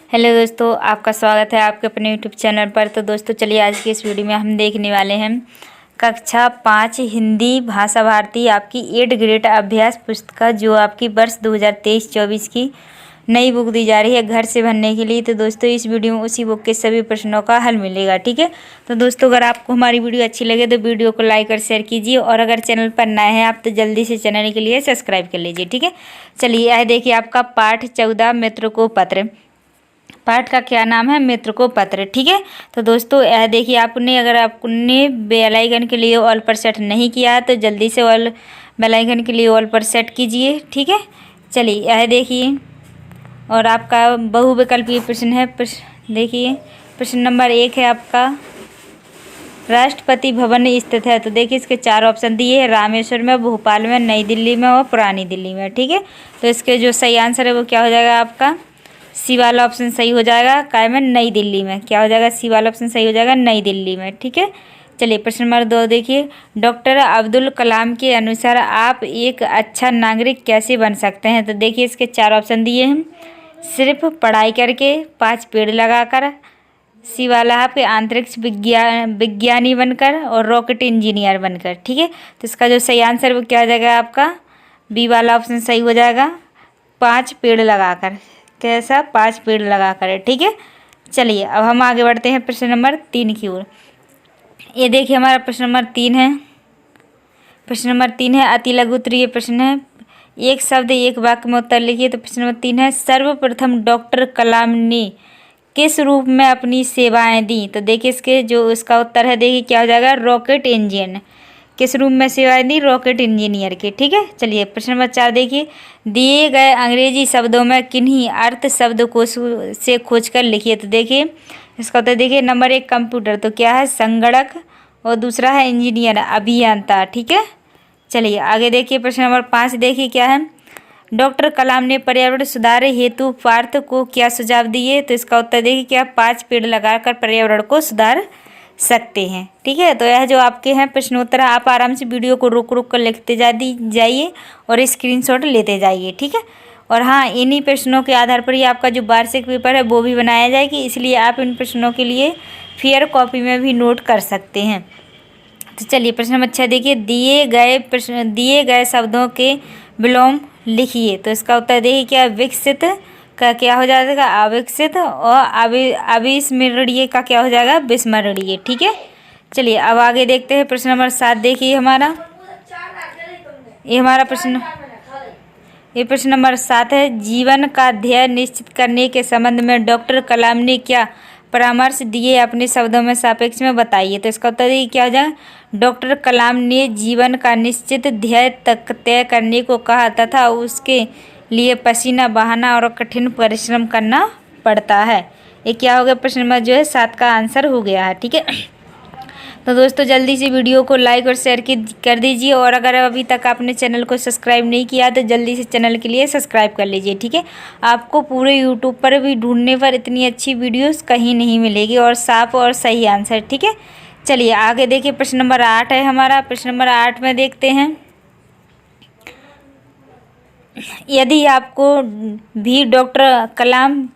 Hello दोस्तों, आपका स्वागत है आपके अपने यूट्यूब चैनल पर। तो दोस्तों चलिए आज की इस वीडियो में हम देखने वाले हैं कक्षा 5 हिंदी भाषा भारती आपकी 8 ग्रेड अभ्यास पुस्तिका, जो आपकी वर्ष 2023-24 की नई बुक दी जा रही है घर से भरने के लिए। तो दोस्तों इस वीडियो में उसी बुक के सभी प्रश्नों का हल मिलेगा, ठीक है। तो दोस्तों अगर आपको हमारी वीडियो अच्छी लगे तो वीडियो को लाइक और शेयर कीजिए, और अगर चैनल पर नए हैं आप तो जल्दी से चैनल के लिए सब्सक्राइब कर लीजिए, ठीक है। चलिए यह देखिए आपका पाठ 14 मित्र को पत्र। पाठ का क्या नाम है? मित्र को पत्र, ठीक है। तो दोस्तों यह देखिए अगर आपने बेल आइकन के लिए ऑल पर सेट नहीं किया है तो जल्दी से बेल आइकन के लिए ऑल पर सेट कीजिए, ठीक है। चलिए यह देखिए, और आपका बहुविकल्पीय प्रश्न है। देखिए प्रश्न नंबर 1 है आपका, राष्ट्रपति भवन स्थित है। तो देखिए इसके 4 ऑप्शन दिए हैं, रामेश्वर में, भोपाल में, नई दिल्ली में और पुरानी दिल्ली में, ठीक है। तो इसके जो सही आंसर है वो क्या हो जाएगा? आपका सी वाला ऑप्शन सही हो जाएगा। काय में? नई दिल्ली में। क्या हो जाएगा? सी वाला ऑप्शन सही हो जाएगा, नई दिल्ली में, ठीक है। चलिए प्रश्न नंबर 2 देखिए, डॉक्टर अब्दुल कलाम के अनुसार आप एक अच्छा नागरिक कैसे बन सकते हैं। तो देखिए इसके 4 ऑप्शन दिए हैं, सिर्फ पढ़ाई करके, 5 पेड़ लगाकर, सी वाला है पे अंतरिक्ष विज्ञानी बनकर, और रॉकेट इंजीनियर बनकर, ठीक है। तो इसका जो सही आंसर वो क्या हो जाएगा? आपका बी वाला ऑप्शन सही हो जाएगा, 5 पेड़ लगाकर। कैसा? 5 पेड़ लगाकर, ठीक है। चलिए अब हम आगे बढ़ते हैं प्रश्न नंबर 3 की ओर। ये देखिए हमारा प्रश्न नंबर 3 है। प्रश्न नंबर 3 है अति लघु उत्तरीय प्रश्न है, एक शब्द एक वाक्य में उत्तर लिखिए। तो प्रश्न नंबर 3 है, सर्वप्रथम डॉक्टर कलाम ने किस रूप में अपनी सेवाएं दी। तो देखिए इसका उत्तर है, देखिए क्या हो जाएगा? Rocket engine. किस रूप में सेवाएं दी? रॉकेट इंजीनियर के, ठीक है। चलिए प्रश्न नंबर 4 देखिए, दिए गए अंग्रेजी शब्दों में किन्हीं अर्थ शब्दकोश से खोजकर लिखिए। तो देखिए इसका उत्तर देखिए, नंबर 1 कंप्यूटर, तो क्या है? संगणक, और दूसरा है इंजीनियर, अभियंता, ठीक है। चलिए आगे देखिए प्रश्न नंबर 5 देखिए क्या है, डॉक्टर कलाम ने पर्यावरण सुधार हेतु भारत को क्या सुझाव दिए। तो इसका उत्तर देखिए क्या, 5 पेड़ लगाकर पर्यावरण को सुधार सकते हैं, ठीक है। तो यह जो आपके हैं प्रश्नोत्तर, आप आराम से वीडियो को रुक रुक कर लिखते जाइए और स्क्रीनशॉट लेते जाइए, ठीक है। और हाँ, इन्हीं प्रश्नों के आधार पर ही आपका जो वार्षिक पेपर है वो भी बनाया जाएगी, इसलिए आप इन प्रश्नों के लिए फेयर कॉपी में भी नोट कर सकते हैं। तो चलिए प्रश्न नंबर 6 देखिए, दिए गए शब्दों के विलोम लिखिए। तो इसका उत्तर देखिए क्या, विकसित का क्या हो जाएगा? अविकसित, और अविस्मरणीय का क्या हो जाएगा? विस्मरणीय, ठीक है। चलिए अब आगे देखते हैं प्रश्न नंबर 7 देखिए हमारा, ये प्रश्न नंबर 7 है, जीवन का ध्येय निश्चित करने के संबंध में डॉक्टर कलाम ने क्या परामर्श दिए, अपने शब्दों में सापेक्ष में बताइए। तो इसका उत्तर देखिए क्या हो जाएगा, डॉक्टर कलाम ने जीवन का निश्चित ध्येय तक तय करने को कहा तथा उसके लिए पसीना बहाना और कठिन परिश्रम करना पड़ता है। ये क्या हो गया? प्रश्न नंबर जो है 7 का आंसर हो गया है, ठीक है। तो दोस्तों जल्दी से वीडियो को लाइक और शेयर कर दीजिए, और अगर अभी तक आपने चैनल को सब्सक्राइब नहीं किया तो जल्दी से चैनल के लिए सब्सक्राइब कर लीजिए, ठीक है। आपको पूरे यूट्यूब पर भी ढूंढने पर इतनी अच्छी वीडियोस कहीं नहीं मिलेगी, और साफ और सही आंसर, ठीक है। चलिए आगे देखिए प्रश्न नंबर 8 है हमारा। प्रश्न नंबर 8 में देखते हैं, यदि आपको भी डॉक्टर कलाम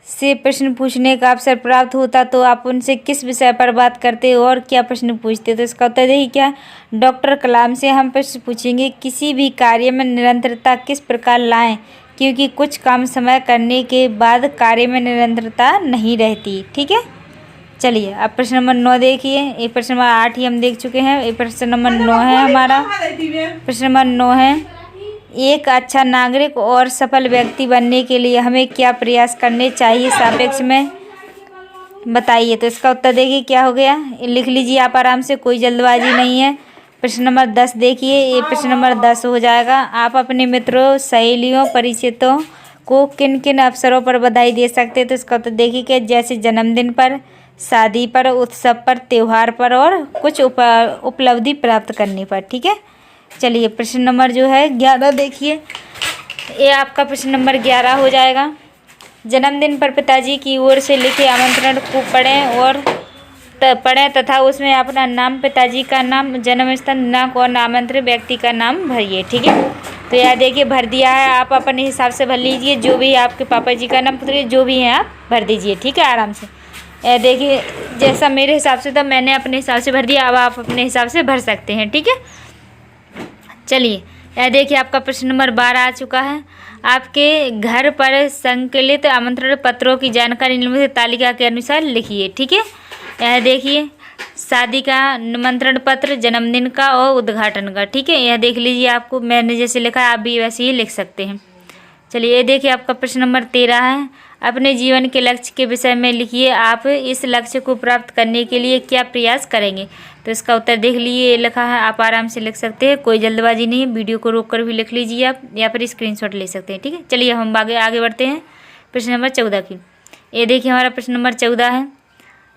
से प्रश्न पूछने का अवसर प्राप्त होता तो आप उनसे किस विषय पर बात करते और क्या प्रश्न पूछते। तो इसका उत्तर देखिए क्या, डॉक्टर कलाम से हम प्रश्न पूछेंगे, किसी भी कार्य में निरंतरता किस प्रकार लाएं, क्योंकि कुछ काम समय करने के बाद कार्य में निरंतरता नहीं रहती, ठीक है। चलिए अब प्रश्न नंबर 9 देखिए, ये प्रश्न नंबर 8 ही हम देख चुके हैं, ये प्रश्न नंबर 9 है हमारा। प्रश्न नंबर 9 है, एक अच्छा नागरिक और सफल व्यक्ति बनने के लिए हमें क्या प्रयास करने चाहिए, सापेक्ष में बताइए। तो इसका उत्तर देखिए क्या हो गया, लिख लीजिए आप आराम से, कोई जल्दबाजी नहीं है। प्रश्न नंबर 10 देखिए, ये प्रश्न नंबर 10 हो जाएगा, आप अपने मित्रों, सहेलियों, परिचितों को किन किन अवसरों पर बधाई दे सकते हैं। तो इसका उत्तर देखिए कि जैसे जन्मदिन पर, शादी पर, उत्सव पर, त्यौहार पर, और कुछ उपलब्धि प्राप्त करने पर, ठीक है। चलिए प्रश्न नंबर जो है 11 देखिए, ये आपका प्रश्न नंबर 11 हो जाएगा, जन्मदिन पर पिताजी की ओर से लिखे आमंत्रण को पढ़ें तथा उसमें अपना नाम, पिताजी का नाम, जन्म स्थान, दिनांक और आमंत्रित व्यक्ति का नाम भरिए, ठीक है। तो यह देखिए भर दिया है, आप अपने हिसाब से भर लीजिए, जो भी आपके पापा जी का नाम पुत्र जो भी हैं आप भर दीजिए, ठीक है, आराम से। यह देखिए जैसा मेरे हिसाब से था मैंने अपने हिसाब से भर दिया, अब आप अपने हिसाब से भर सकते हैं, ठीक है। चलिए यह देखिए आपका प्रश्न नंबर 12 आ चुका है। आपके घर पर संकलित आमंत्रण पत्रों की जानकारी निम्नलिखित तालिका के अनुसार लिखिए, ठीक है। यह देखिए शादी का निमंत्रण पत्र, जन्मदिन का और उद्घाटन का, ठीक है। यह देख लीजिए, आपको मैंने जैसे लिखा है आप भी वैसे ही लिख सकते हैं। चलिए ये देखिए आपका प्रश्न नंबर 13 है। अपने जीवन के लक्ष्य के विषय में लिखिए, आप इस लक्ष्य को प्राप्त करने के लिए क्या प्रयास करेंगे। तो इसका उत्तर देख लीजिए, ये लिखा है, आप आराम से लिख सकते हैं, कोई जल्दबाजी नहीं है, वीडियो को रोक कर भी लिख लीजिए आप, या फिर स्क्रीनशॉट ले सकते हैं, ठीक है। चलिए हम आगे बढ़ते हैं प्रश्न नंबर 14 की। ये देखिए हमारा प्रश्न नंबर 14 है,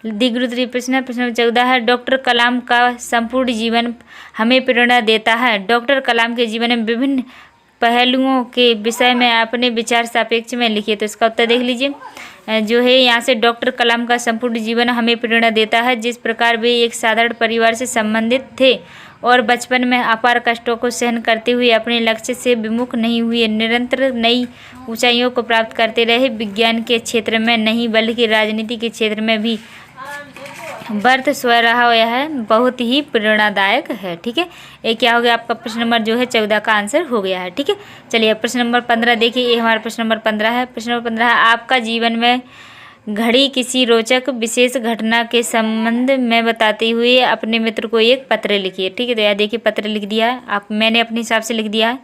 द्विगुरुत्तरीय प्रश्न है। प्रश्न नंबर 14 है, डॉक्टर कलाम का संपूर्ण जीवन हमें प्रेरणा देता है। डॉक्टर कलाम के जीवन में विभिन्न पहलुओं के विषय में अपने विचार सापेक्ष में लिखिए। तो इसका उत्तर देख लीजिए, जो है यहाँ से डॉक्टर कलाम का संपूर्ण जीवन हमें प्रेरणा देता है। जिस प्रकार वे एक साधारण परिवार से संबंधित थे और बचपन में अपार कष्टों को सहन करते हुए अपने लक्ष्य से विमुख नहीं हुए, निरंतर नई ऊंचाइयों को प्राप्त करते रहे। विज्ञान के क्षेत्र में नहीं बल्कि राजनीति के क्षेत्र में भी वर्त स्व रहा यह बहुत ही प्रेरणादायक है, ठीक है। ये क्या हो गया आपका प्रश्न नंबर जो है 14 का आंसर हो गया है, ठीक है। चलिए प्रश्न नंबर 15 देखिए, ये हमारा प्रश्न नंबर 15 है। प्रश्न नंबर 15 है, आपका जीवन में घड़ी किसी रोचक विशेष घटना के संबंध में बताते हुए अपने मित्र को एक पत्र लिखिए, ठीक है। तो यह देखिए पत्र लिख दिया है, आप मैंने अपने हिसाब से लिख दिया है,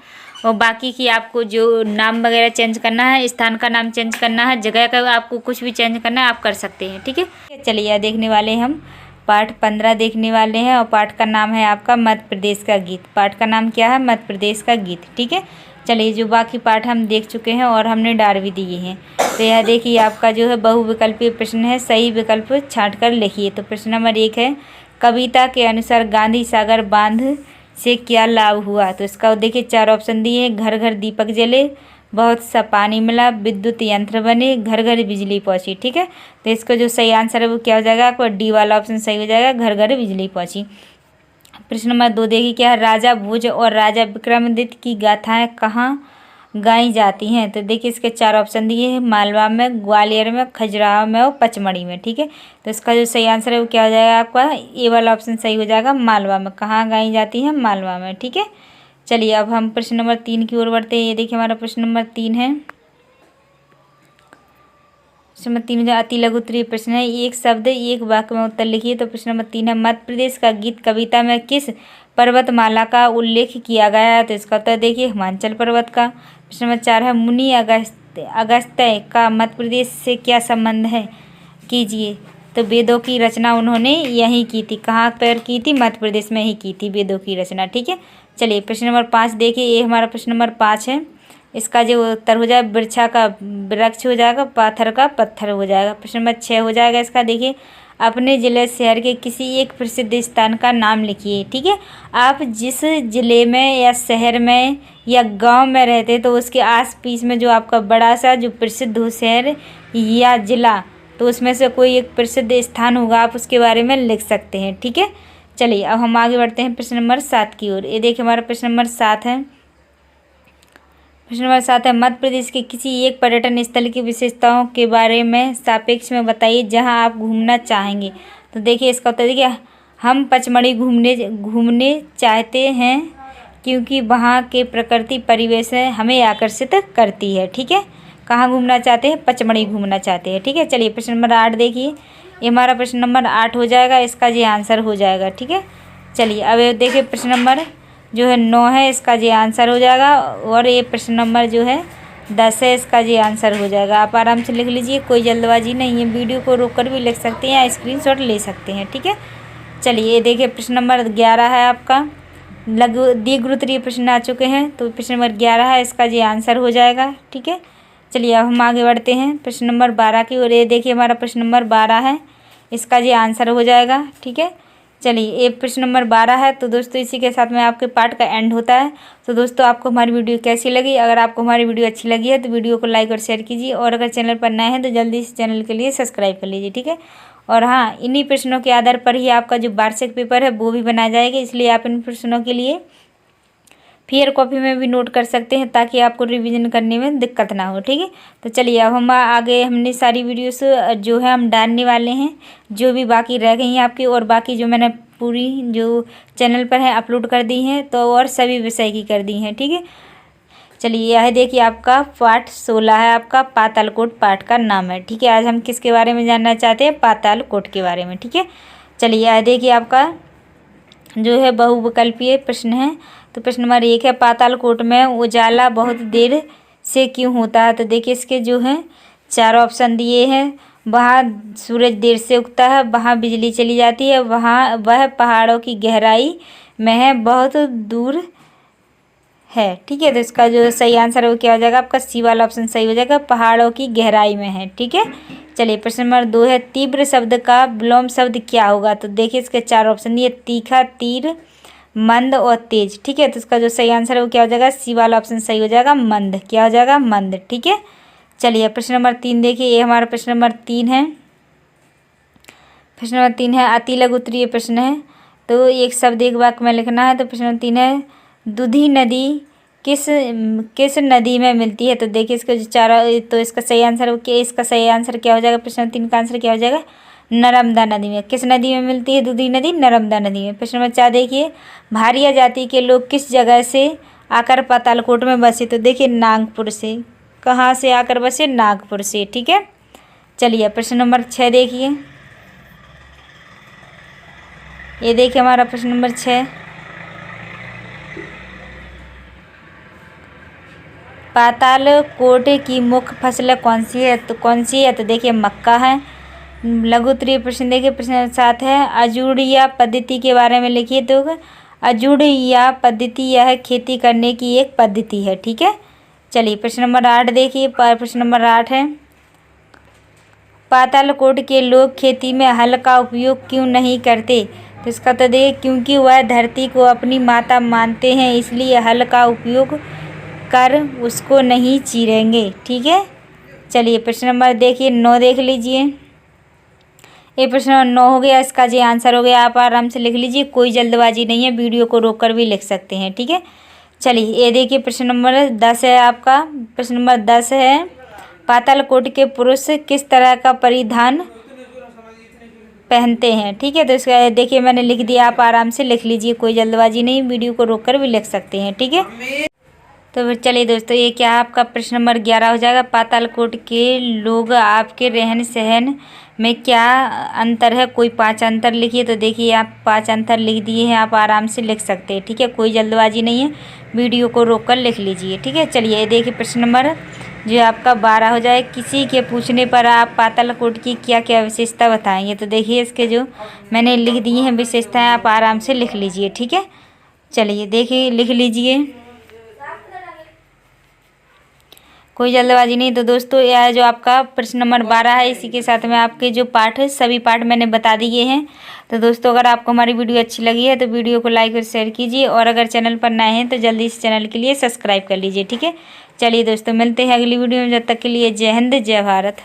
और बाकी की आपको जो नाम वगैरह चेंज करना है, स्थान का नाम चेंज करना है, जगह का आपको कुछ भी चेंज करना है आप कर सकते हैं, ठीक है। चलिए यह देखने वाले हैं हम पाठ 15 देखने वाले हैं, और पाठ का नाम है आपका मध्य प्रदेश का गीत। पाठ का नाम क्या है, मध्य प्रदेश का गीत, ठीक है। चलिए जो बाकी पाठ हम देख चुके हैं और हमने डाल भी दिए हैं। तो यह देखिए आपका जो है बहुविकल्पीय प्रश्न है, सही विकल्प छांट कर लिखिए। तो प्रश्न नंबर 1 है, कविता के अनुसार गांधी सागर बांध से क्या लाभ हुआ। तो इसका देखिए 4 ऑप्शन दिए हैं, घर घर दीपक जले, बहुत सा पानी मिला, विद्युत यंत्र बने, घर घर बिजली पहुंची, ठीक है। तो इसका जो सही आंसर है वो क्या हो जाएगा, आपका डी वाला ऑप्शन सही हो जाएगा, घर घर बिजली पहुंची। प्रश्न नंबर 2 देखिए क्या है, राजा भोज और राजा विक्रमादित्य की गाथाएं कहाँ गाई जाती हैं। तो देखिए इसके 4 ऑप्शन दिए हैं, मालवा में, ग्वालियर में, खजुराहो में और पचमढ़ी में, ठीक है। तो इसका जो सही आंसर है वो क्या हो जाएगा आपका, ए वाला ऑप्शन सही हो जाएगा, मालवा में। कहाँ गाई जाती है, मालवा में, ठीक है। चलिए अब हम प्रश्न नंबर 3 की ओर बढ़ते हैं। ये देखिए हमारा प्रश्न नंबर 3 है, प्रश्न नंबर 3 अति लघु उत्तरीय प्रश्न है, एक शब्द एक वाक्य में उत्तर लिखिए। तो प्रश्न नंबर 3 है, मध्य प्रदेश का गीत कविता में किस पर्वतमाला का उल्लेख किया गया है। तो इसका उत्तर देखिए हिमाचल पर्वत का। प्रश्न नंबर 4 है, मुनि अगस्त्य का मध्य प्रदेश से क्या संबंध है, कीजिए। तो वेदों की रचना उन्होंने यहीं की थी, कहाँ पर की थी, मध्य प्रदेश में ही की थी वेदों की रचना, ठीक है। चलिए प्रश्न नंबर 5 देखिए, ये हमारा प्रश्न नंबर 5 है, इसका जो उत्तर हो जाएगा वृक्षा का वृक्ष हो जाएगा, पाथर का पत्थर हो जाएगा। प्रश्न नंबर 6 हो जाएगा इसका, देखिए अपने ज़िले शहर के किसी एक प्रसिद्ध स्थान का नाम लिखिए, ठीक है। आप जिस ज़िले में या शहर में या गांव में रहते हैं तो उसके आस पास में जो आपका बड़ा सा जो प्रसिद्ध हो शहर या ज़िला, तो उसमें से कोई एक प्रसिद्ध स्थान होगा, आप उसके बारे में लिख सकते हैं, ठीक है। चलिए अब हम आगे बढ़ते हैं प्रश्न नंबर 7 की ओर। ये देखिए हमारा प्रश्न नंबर 7 है, प्रश्न नंबर 7 है, मध्य प्रदेश के किसी एक पर्यटन स्थल की विशेषताओं के बारे में सापेक्ष में बताइए जहां आप घूमना चाहेंगे। तो देखिए इसका उत्तर देखिए, हम पचमढ़ी घूमने चाहते हैं क्योंकि वहां के प्रकृति परिवेश हमें आकर्षित करती है, ठीक है। कहाँ घूमना चाहते हैं, पचमढ़ी घूमना चाहते हैं, ठीक है। चलिए प्रश्न नंबर 8 देखिए, ये हमारा प्रश्न नंबर 8 हो जाएगा, इसका ये आंसर हो जाएगा, ठीक है। चलिए अब देखिए प्रश्न नंबर जो है 9 है, इसका ये आंसर हो जाएगा, और ये प्रश्न नंबर जो है 10 है, इसका ये आंसर हो जाएगा। आप आराम से लिख लीजिए, कोई जल्दबाजी नहीं है, वीडियो को रोक कर भी लिख सकते हैं या स्क्रीनशॉट ले सकते हैं, ठीक है। चलिए ये देखिए प्रश्न नंबर 11 है आपका, लघु द्विगुरुत्तरीय प्रश्न आ चुके हैं, तो प्रश्न नंबर 11 है, इसका ये आंसर हो जाएगा, ठीक है। चलिए अब हम आगे बढ़ते हैं प्रश्न नंबर 12 की ओर। ये देखिए हमारा प्रश्न नंबर 12 है, इसका ये आंसर हो जाएगा, ठीक है। चलिए ये प्रश्न नंबर 12 है। तो दोस्तों इसी के साथ में आपके पाठ का एंड होता है। तो दोस्तों आपको हमारी वीडियो कैसी लगी, अगर आपको हमारी वीडियो अच्छी लगी है तो वीडियो को लाइक और शेयर कीजिए, और अगर चैनल पर नए हैं तो जल्दी से चैनल के लिए सब्सक्राइब कर लीजिए, ठीक है। और हाँ, इन्हीं प्रश्नों के आधार पर ही आपका जो वार्षिक पेपर है वो भी बनाया जाएगा, इसलिए आप इन प्रश्नों के लिए फेयर कॉपी में भी नोट कर सकते हैं ताकि आपको रिवीजन करने में दिक्कत ना हो। ठीक है, तो चलिए अब हम आगे हमने सारी वीडियोस जो है हम डालने वाले हैं, जो भी बाकी रह गई हैं आपकी, और बाकी जो मैंने पूरी जो चैनल पर है अपलोड कर दी हैं, तो और सभी विषय की कर दी हैं। ठीक है, चलिए यह देखिए आपका पाठ 16 है, आपका पातालकोट पाठ का नाम है। ठीक है, आज हम किसके बारे में जानना चाहते हैं? पातालकोट के बारे में। ठीक है, चलिए यह देखिए आपका जो है बहुविकल्पीय प्रश्न है। तो प्रश्न नंबर 1 है, पातालकोट में उजाला बहुत देर से क्यों होता है? तो देखिए इसके जो है 4 ऑप्शन दिए हैं। वहाँ सूरज देर से उगता है, वहाँ बिजली चली जाती है, वहाँ वह पहाड़ों की गहराई में है, बहुत दूर है। ठीक है, तो इसका जो सही आंसर है वो क्या हो जाएगा? आपका सी वाला ऑप्शन सही हो जाएगा, पहाड़ों की गहराई में है। ठीक है, चलिए प्रश्न नंबर 2 है, तीव्र शब्द का विलोम शब्द क्या होगा? तो देखिए इसके 4 ऑप्शन दिए, तीखा, तीर, मंद और तेज। ठीक है, तो इसका जो सही आंसर है वो क्या हो जाएगा? सी वाला ऑप्शन सही हो जाएगा, मंद। क्या हो जाएगा? मंद। ठीक है, चलिए प्रश्न नंबर 3 देखिए, ये हमारा प्रश्न नंबर 3 है। प्रश्न नंबर 3 है, अति लघु उत्तरीय प्रश्न है, तो एक शब्द एक वाक्य में लिखना है। तो प्रश्न नंबर 3 है, दूधी नदी किस नदी में मिलती है? तो देखिए इसका जो 4, तो इसका सही आंसर इसका सही आंसर क्या हो जाएगा? प्रश्न नंबर 3 का आंसर क्या हो जाएगा? नर्मदा नदी में। किस नदी में मिलती है दूधी नदी? नर्मदा नदी में। प्रश्न नंबर 4 देखिए, भारिया जाति के लोग किस जगह से आकर पातालकोट में बसे? तो देखिए नागपुर से। कहाँ से आकर बसे? नागपुर से। ठीक है, चलिए प्रश्न नंबर 6 देखिए, ये देखिए हमारा प्रश्न नंबर 6, पातालकोट की मुख्य फसल कौन सी है? तो कौन सी है? तो देखिए मक्का है। लघु उत्तरीय प्रश्न देखिए, प्रश्न नंबर 7 है, अजूड़िया पद्धति के बारे में लिखिए। तो अजूड़िया पद्धति यह खेती करने की एक पद्धति है। ठीक है, चलिए प्रश्न नंबर 8 देखिए, प्रश्न नंबर 8 है, पातालकोट के लोग खेती में हल का उपयोग क्यों नहीं करते? तो इसका तो देखिए, क्योंकि वह धरती को अपनी माता मानते हैं, इसलिए हल का उपयोग कर उसको नहीं चीरेंगे। ठीक है, चलिए प्रश्न नंबर देखिए 9 देख लीजिए, ये प्रश्न नंबर 9 हो गया, इसका जी आंसर हो गया। आप आराम से लिख लीजिए, कोई जल्दबाजी नहीं है, वीडियो को रोककर भी लिख सकते हैं। ठीक है, चलिए ये देखिए प्रश्न नंबर 10 है आपका। प्रश्न नंबर 10 है, पातालकोट के पुरुष किस तरह का परिधान पहनते हैं? ठीक है, तो इसका देखिए मैंने लिख दिया, आप आराम से लिख लीजिए, कोई जल्दबाजी नहीं, वीडियो को रोककर भी लिख सकते हैं। ठीक है, तो फिर चलिए दोस्तों, ये क्या आपका प्रश्न नंबर 11 हो जाएगा, पातालकोट के लोग आपके रहन सहन में क्या अंतर है? कोई 5 अंतर लिखिए। तो देखिए आप 5 अंतर लिख दिए हैं, आप आराम से लिख सकते हैं। ठीक है, कोई जल्दबाजी नहीं है, वीडियो को रोककर लिख लीजिए। ठीक है, चलिए देखिए प्रश्न नंबर जो आपका 12 हो जाए, किसी के पूछने पर आप पातालकोट की क्या क्या विशेषता बताएंगे? तो देखिए इसके जो मैंने लिख दिए हैं विशेषताएँ, आप आराम से लिख लीजिए। ठीक है, चलिए देखिए लिख लीजिए, कोई जल्दबाजी नहीं। तो दोस्तों यह जो आपका प्रश्न नंबर 12 है, इसी के साथ में आपके जो पाठ है सभी पाठ मैंने बता दिए हैं। तो दोस्तों अगर आपको हमारी वीडियो अच्छी लगी है तो वीडियो को लाइक और शेयर कीजिए, और अगर चैनल पर नए हैं तो जल्दी इस चैनल के लिए सब्सक्राइब कर लीजिए। ठीक है, चलिए दोस्तों मिलते हैं अगली वीडियो में, जब तक के लिए जय हिंद जय भारत।